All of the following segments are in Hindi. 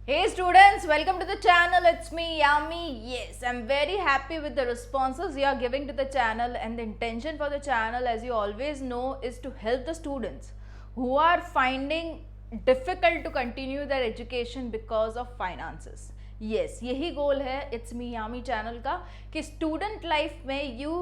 Hey students, welcome to the channel. It's me Yami. Yes, I'm very happy with the responses you are giving to the channel, and the intention for the channel, as you always know, is to help the students who are finding difficult to continue their education because of finances. Yes, यही goal है It's me Yami channel का कि student life में you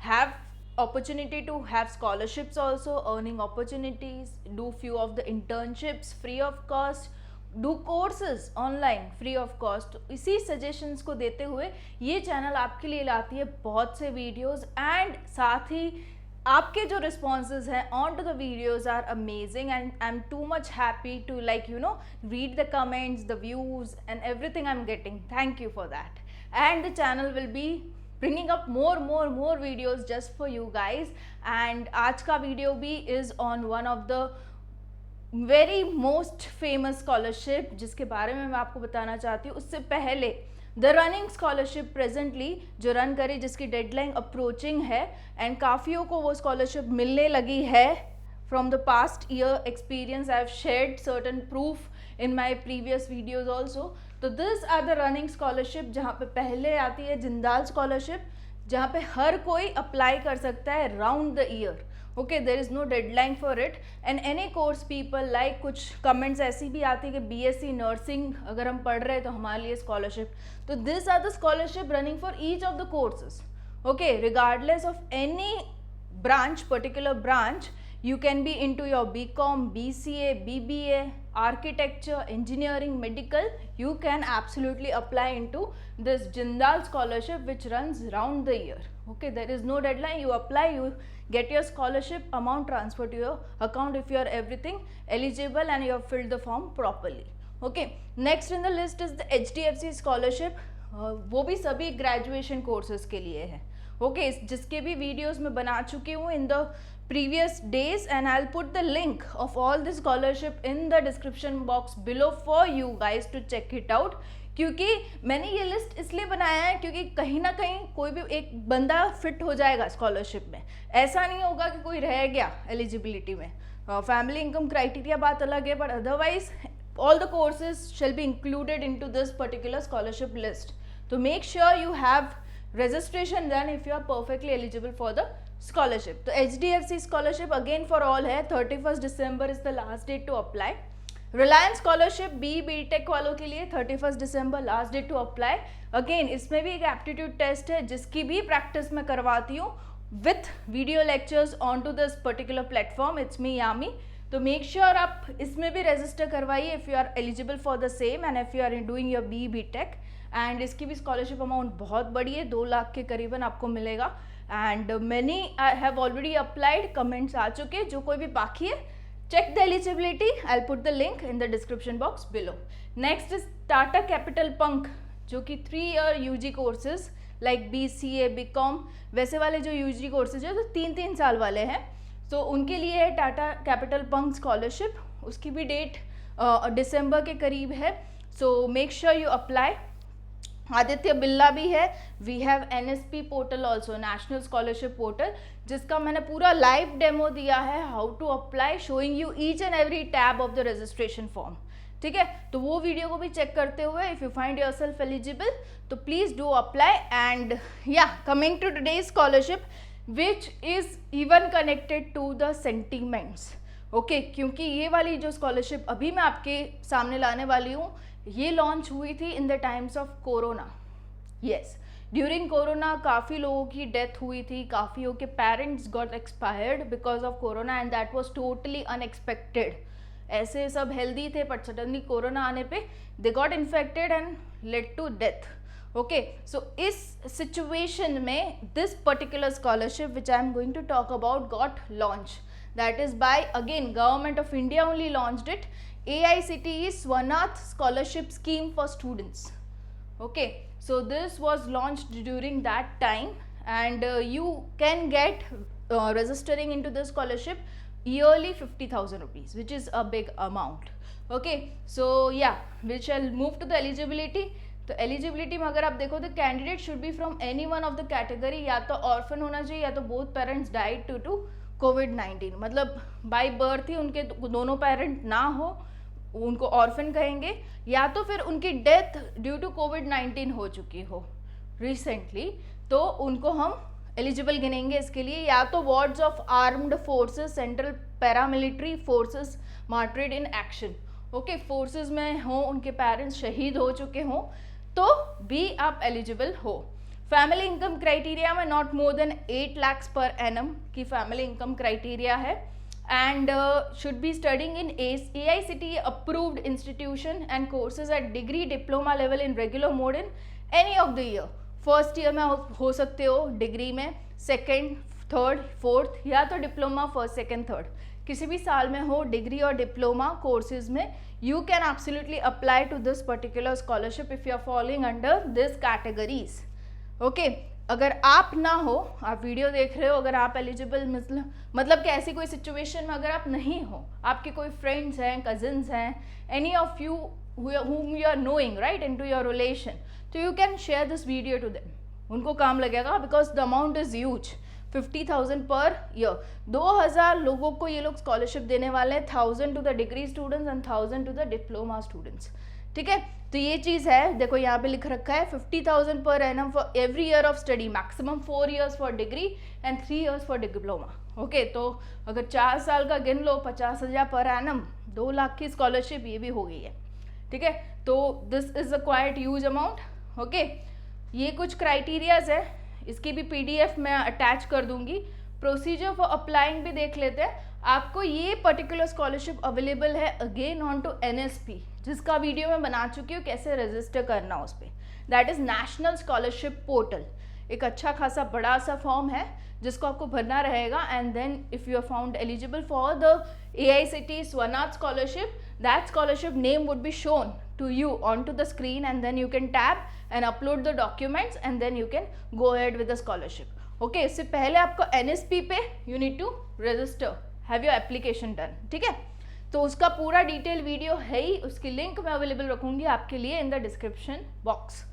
have opportunity to have scholarships also, earning opportunities, do few of the internships free of cost, do courses online free of cost. इसी सजेशंस को देते हुए ये चैनल आपके लिए लाती है बहुत से वीडियोस, एंड साथ ही आपके जो रिस्पॉन्सेज हैं on to the videos are amazing, and I am too much happy to like read the comments, the views and everything I am getting. Thank you for that. And the channel will be bringing up more videos just for you guys. And आज का वीडियो भी is on one of the very most famous scholarship जिसके बारे में मैं आपको बताना चाहती हूँ. उससे पहले द रनिंग स्कॉलरशिप प्रेजेंटली जो रन करी, जिसकी डेडलाइन अप्रोचिंग है, एंड काफ़ियों को वो स्कॉलरशिप मिलने लगी है. From the past year experience I have shared certain proof in my previous videos also. तो this are the running scholarship, जहाँ पे पहले आती है जिंदाल स्कॉलरशिप, जहाँ पे हर कोई अप्लाई कर सकता है round the year. Okay, there is no deadline for it, and any course people like. कुछ कमेंट्स ऐसी भी आती है कि बीएससी नर्सिंग अगर हम पढ़ रहे हैं तो हमारे लिए स्कॉलरशिप. तो this are the scholarship running for each of the courses. Okay, regardless of any branch, particular branch, you can be into your BCom, BCA, BBA, architecture, engineering, medical. You can absolutely apply into this Jindal scholarship which runs round the year. Okay, there is no deadline. You apply, you get your scholarship amount transferred to your account if you are everything eligible and you have filled the form properly. Okay, next in the list is the HDFC scholarship. वो भी सभी ग्रेजुएशन कोर्सेज के लिए है. ओके, जिसके भी वीडियोस मैं बना चुकी हूँ in the previous days, and I will put the link of all the scholarship in the description box below for you guys to check it out. क्योंकि मैंने ये लिस्ट इसलिए बनाया है क्योंकि कहीं ना कहीं कोई भी एक बंदा फिट हो जाएगा स्कॉलरशिप में. ऐसा नहीं होगा कि कोई रह गया एलिजिबिलिटी में. फैमिली इनकम क्राइटेरिया बात अलग है, but otherwise all the courses shall be included into this particular scholarship list. So make sure you have registration done if you are perfectly eligible for the scholarship. तो HDFC scholarship again for all है. 31st December is the last date to apply. Reliance scholarship BTech वालों के लिए 31st December last date to apply. Again इसमें भी एक aptitude test है जिसकी भी practice मैं करवाती हूँ with video lectures onto this particular platform. It's me Yami. तो मेक श्योर आप इसमें भी रजिस्टर करवाइए if you are eligible for the same, and if you are doing your BTech. And इसकी भी स्कॉलरशिप अमाउंट बहुत बड़ी है, 2 लाख के करीबन आपको मिलेगा. And many have already applied, comments आ चुके. जो कोई भी बाकी है, check the eligibility. I'll put the link in the description box below. Next is Tata Capital Punk, जो कि 3-year UG courses like BCA, BCom वैसे वाले जो UG courses है तो 3-3 साल वाले हैं. तो उनके लिए है टाटा कैपिटल पंक स्कॉलरशिप. उसकी भी डेट दिसंबर के करीब है. So make sure you apply. Aditya Birla भी है. We have NSP portal also, national scholarship portal, जिसका मैंने पूरा लाइव डेमो दिया है, how to apply, showing you each and every tab of the registration form. ठीक है, तो वो वीडियो को भी चेक करते हुए if you find yourself eligible तो please do apply. And yeah coming to today's scholarship which is even connected to the sentiments. Okay, क्योंकि ये वाली जो स्कॉलरशिप अभी मैं आपके सामने लाने वाली हूँ, ये लॉन्च हुई थी in the times of corona. Yes, during corona काफ़ी लोगों की डेथ हुई थी, काफ़ियों के parents got expired because of corona, and that was totally unexpected. ऐसे सब हेल्दी थे, बट सडनली कोरोना आने पे they got infected and led to death. Okay, so इस सिचुएशन में this particular scholarship which I am going to talk about got launch. That is by again government of India only launched it. AICTE Swarnath scholarship scheme for students. Okay, so this was launched during that time, and you can get registering into this scholarship yearly 50,000 rupees, which is a big amount. Okay, so yeah, we shall move to the eligibility. तो एलिजिबिलिटी में अगर आप देखो तो candidate should be from any one of the category. या तो ऑर्फन होना चाहिए या तो both parents died due to COVID-19, मतलब बाय बर्थ ही उनके दोनों पेरेंट ना हो, उनको ऑर्फन कहेंगे, या तो फिर उनकी डेथ ड्यू टू कोविड-19 हो चुकी हो रिसेंटली, तो उनको हम एलिजिबल गिनेंगे इसके लिए। या तो wards of armed forces, central paramilitary forces martyred in action, okay, forces में हो, उनके पेरेंट्स शहीद हो चुके हों, तो भी आप एलिजिबल हो। फैमिली इनकम क्राइटेरिया में not more than 8 lakhs per annum की फैमिली इनकम क्राइटेरिया है, and should be studying in AICTE approved institution and courses at degree diploma level in regular mode in any of the year। First year में हो सकते हो डिग्री में, सेकेंड, थर्ड, फोर्थ, या तो डिप्लोमा फर्स्ट, सेकेंड, थर्ड, किसी भी साल में हो डिग्री और डिप्लोमा कोर्सेज में, you can absolutely apply to this particular scholarship if you are following under this categories, okay. अगर आप ना हो, आप वीडियो देख रहे हो, अगर आप एलिजिबल मतलब कि ऐसी कोई सिचुएशन में अगर आप नहीं हो, आपके कोई फ्रेंड्स हैं, कजिन्स हैं, any of you whom you are knowing right into your relation, तो you can share this video to them, उनको काम लगेगा, because the amount is huge, 50,000 per year, 2,000 लोगों को ये लोग स्कॉलरशिप देने वाले हैं, 1,000 to the degree students and 1,000 to the diploma students, ठीक है। तो ये चीज़ है, देखो यहाँ पे लिख रखा है 50,000 per annum for every year of study, maximum 4 years for degree and 3 years for diploma, okay. तो अगर 4 साल का गिन लो, 50,000 पर एनम, 2 लाख की स्कॉलरशिप ये भी हो गई है, ठीक है। तो this is a quite huge amount, okay. ये कुछ क्राइटेरियाज है, इसकी भी PDF मैं अटैच कर दूंगी। प्रोसीजर फॉर अप्लाइंग भी देख लेते हैं। आपको ये पर्टिकुलर स्कॉलरशिप अवेलेबल है अगेन ऑन टू NSP, जिसका वीडियो मैं बना चुकी हूँ कैसे रजिस्टर करना उस पर, that is national scholarship portal. एक अच्छा खासा बड़ा सा फॉर्म है जिसको आपको भरना रहेगा, and then if you are found eligible for the AICTE Swarnath scholarship, that scholarship name would be shown to you onto the screen, and then you can tab and upload the documents, and then you can go ahead with the scholarship, okay। इससे पहले आपको NSP पे you need to register, have your application done, ठीक है। तो उसका पूरा डिटेल वीडियो है ही, उसकी लिंक मैं अवेलेबल रखूंगी आपके लिए in the description box.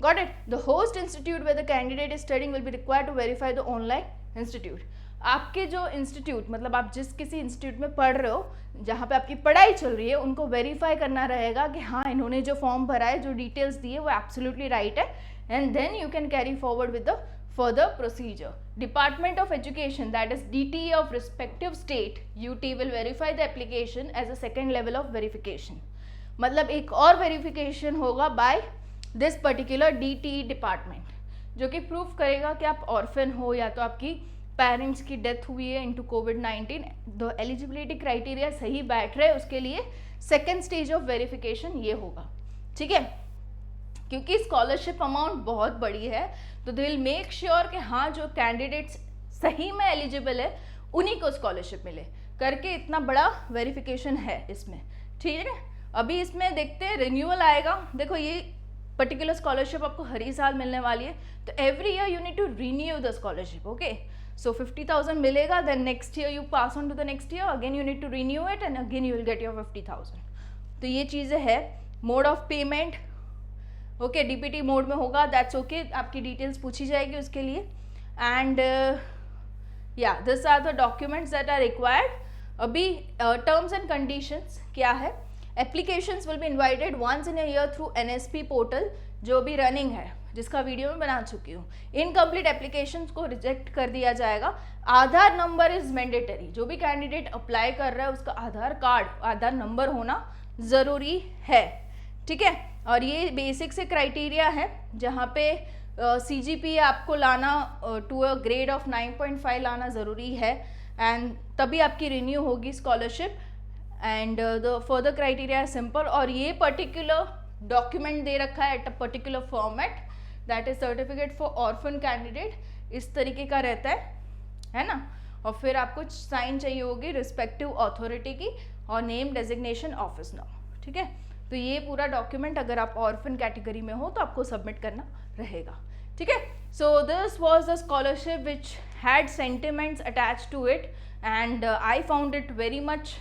Got it. The host institute where the candidate is studying will be required to verify the online institute. आपके जो इंस्टीट्यूट, मतलब आप जिस किसी इंस्टीट्यूट में पढ़ रहे हो, जहाँ पे आपकी पढ़ाई चल रही है, उनको वेरीफाई करना रहेगा कि हाँ, इन्होंने जो फॉर्म भरा है, जो डिटेल्स दिए, वो एब्सोल्युटली राइट है, and then you can carry forward with the further procedure. Department of Education, that is DTE of respective state, UT will verify the application as a second level of verification. मतलब एक और वेरिफिकेशन होगा by this particular DTE department, जो कि प्रूफ करेगा कि आप ऑर्फन हो या तो आपकी पेरेंट्स की डेथ हुई है into covid, the eligibility criteria सही बैठ रहे, उसके लिए सेकेंड स्टेज ऑफ वेरिफिकेशन ये होगा, ठीक है। क्योंकि स्कॉलरशिप अमाउंट बहुत बड़ी है, तो दे विल मेक श्योर कि हाँ, जो कैंडिडेट्स सही में एलिजिबल है उन्हीं को स्कॉलरशिप मिले करके, इतना बड़ा वेरिफिकेशन है इसमें, ठीक है। अभी इसमें देखते हैं रिन्यूअल आएगा। देखो, ये पर्टिकुलर स्कॉलरशिप आपको हर ही साल मिलने वाली है, तो every year you need to renew the scholarship, okay. So 50,000 मिलेगा, then next year you pass on to the next year, again you need to renew it, and again you will get your 50,000। तो ये चीज़ें है। Mode of payment, okay, DPT mode में होगा, दैट्स ओके, आपकी डिटेल्स पूछी जाएगी उसके लिए, and yeah this are the documents that are required. अभी टर्म्स एंड कंडीशंस क्या है, applications will be invited once in a year through NSP portal, जो भी रनिंग है, जिसका वीडियो मैं बना चुकी हूँ। इनकम्प्लीट एप्लीकेशंस को रिजेक्ट कर दिया जाएगा। आधार नंबर इज मैंडेटरी, जो भी कैंडिडेट अप्लाई कर रहा है उसका आधार कार्ड, आधार नंबर होना ज़रूरी है, ठीक है। और ये बेसिक से क्राइटेरिया है, जहाँ पे CGPA आपको लाना टू अ ग्रेड ऑफ 9.5 लाना ज़रूरी है, एंड तभी आपकी रिन्यू होगी scholarship, and the further criteria है सिंपल। और ये पर्टिकुलर डॉक्यूमेंट दे रखा है at a particular format, that is certificate for orphan candidate, इस तरीके का रहता है ना। और फिर आपको साइन चाहिए होगी रिस्पेक्टिव अथॉरिटी की और नेम डेजिग्नेशन ऑफिस नाउ, ठीक है। तो ये पूरा डॉक्यूमेंट अगर आप ऑर्फन कैटेगरी में हो तो आपको सबमिट करना रहेगा, ठीक है। So this was the scholarship which had sentiments attached to it, and I found it very much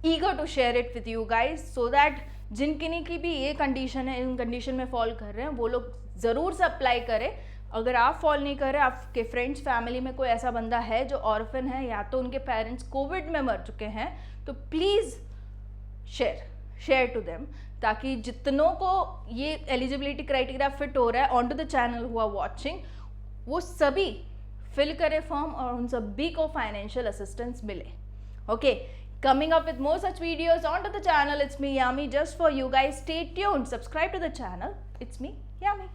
eager to share it with you guys, so that जिनकी की भी ये कंडीशन है, इन कंडीशन में फॉल कर रहे हैं, वो लोग ज़रूर से अप्लाई करें। अगर आप फॉल नहीं कर रहे, आपके फ्रेंड्स फैमिली में कोई ऐसा बंदा है जो ऑर्फन है, या तो उनके पेरेंट्स कोविड में मर चुके हैं, तो please share, share to them, ताकि जितनों को ये एलिजिबिलिटी क्राइटेरिया फिट हो रहा है on to the channel who are watching, वो सभी फिल करे फॉर्म और उन सभी को फाइनेंशियल असिस्टेंस मिले. Okay, coming up with more such videos onto the channel. It's me Yami, just for you guys. Stay tuned, subscribe to the channel. It's me Yami.